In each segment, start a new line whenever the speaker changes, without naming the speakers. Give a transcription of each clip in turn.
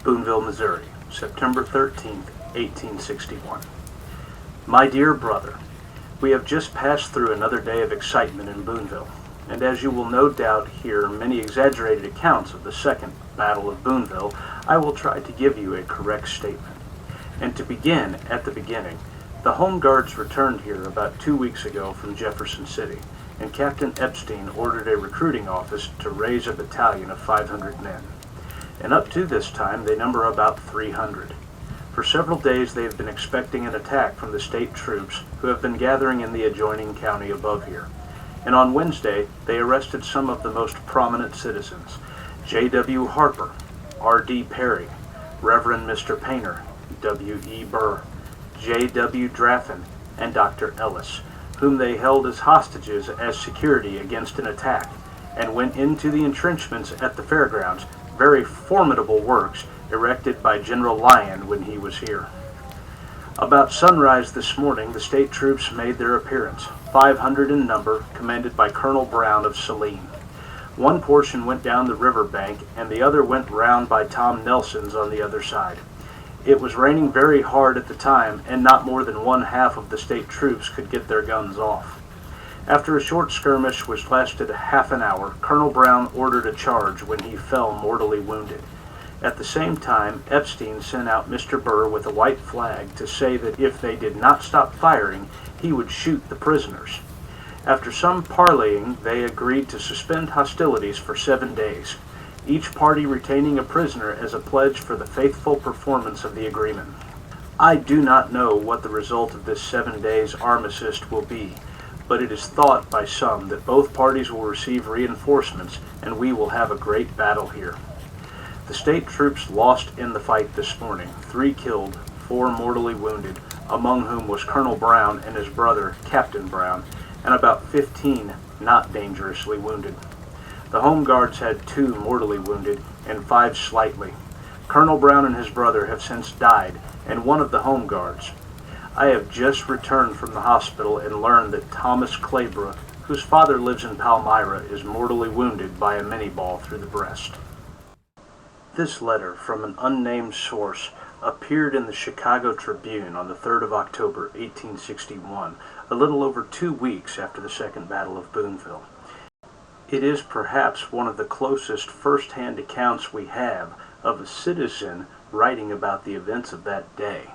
Boonville, Missouri, September 13, 1861. My dear brother, we have just passed through another day of excitement in Boonville, and as you will no doubt hear many exaggerated accounts of the Second Battle of Boonville, I will try to give you a correct statement. And to begin at the beginning, the Home Guards returned here about 2 weeks ago from Jefferson City, and Captain Epstein ordered a recruiting office to raise a battalion of 500 men. And up to this time, they number about 300. For several days, they have been expecting an attack from the state troops who have been gathering in the adjoining county above here. And on Wednesday, they arrested some of the most prominent citizens: J.W. Harper, R.D. Perry, Reverend Mr. Painter, W.E. Burr, J.W. Draffin, and Dr. Ellis, whom they held as hostages as security against an attack, and went into the entrenchments at the fairgrounds, very formidable works erected by General Lyon when he was here. About sunrise this morning, the state troops made their appearance, 500 in number, commanded by Colonel Brown of Saline. One portion went down the river bank, and the other went round by Tom Nelson's on the other side. It was raining very hard at the time, and not more than one half of the state troops could get their guns off. After a short skirmish which lasted half an hour, Colonel Brown ordered a charge when he fell mortally wounded. At the same time, Epstein sent out Mr. Burr with a white flag to say that if they did not stop firing, he would shoot the prisoners. After some parleying, they agreed to suspend hostilities for 7 days, each party retaining a prisoner as a pledge for the faithful performance of the agreement. I do not know what the result of this 7 days armistice will be, but it is thought by some that both parties will receive reinforcements and we will have a great battle here. The state troops lost in the fight this morning, 3 killed, 4 mortally wounded, among whom was Colonel Brown and his brother, Captain Brown, and about 15 not dangerously wounded. The Home Guards had 2 mortally wounded and 5 slightly. Colonel Brown and his brother have since died, and one of the Home Guards. I have just returned from the hospital and learned that Thomas Claybrook, whose father lives in Palmyra, is mortally wounded by a minie-ball through the breast. This letter from an unnamed source appeared in the Chicago Tribune on the 3rd of October, 1861, a little over 2 weeks after the Second Battle of Boonville. It is perhaps one of the closest first-hand accounts we have of a citizen writing about the events of that day.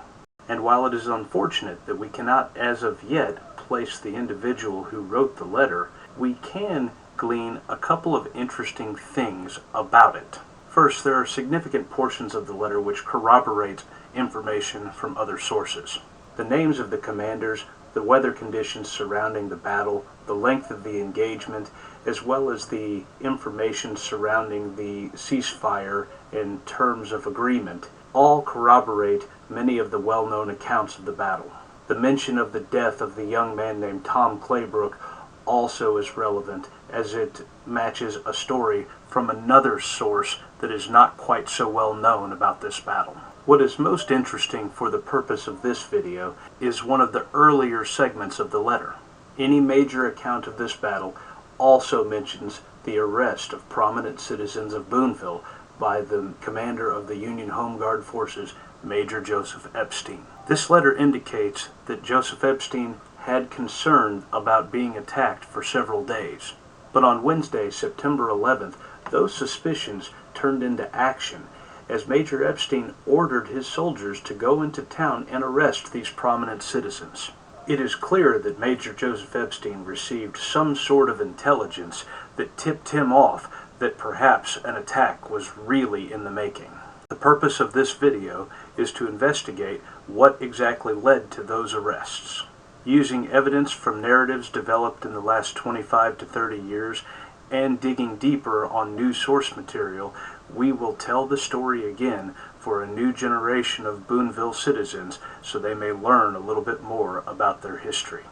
And while it is unfortunate that we cannot as of yet place the individual who wrote the letter, we can glean a couple of interesting things about it. First, there are significant portions of the letter which corroborate information from other sources. The names of the commanders, the weather conditions surrounding the battle, the length of the engagement, as well as the information surrounding the ceasefire in terms of agreement, all corroborate many of the well-known accounts of the battle. The mention of the death of the young man named Tom Claybrook also is relevant, as it matches a story from another source that is not quite so well known about this battle. What is most interesting for the purpose of this video is one of the earlier segments of the letter. Any major account of this battle also mentions the arrest of prominent citizens of Boonville by the commander of the Union Home Guard forces, Major Joseph Epstein. This letter indicates that Joseph Epstein had concern about being attacked for several days. But on Wednesday, September 11th, those suspicions turned into action as Major Epstein ordered his soldiers to go into town and arrest these prominent citizens. It is clear that Major Joseph Epstein received some sort of intelligence that tipped him off that perhaps an attack was really in the making. The purpose of this video is to investigate what exactly led to those arrests. Using evidence from narratives developed in the last 25 to 30 years and digging deeper on new source material, we will tell the story again for a new generation of Boonville citizens so they may learn a little bit more about their history.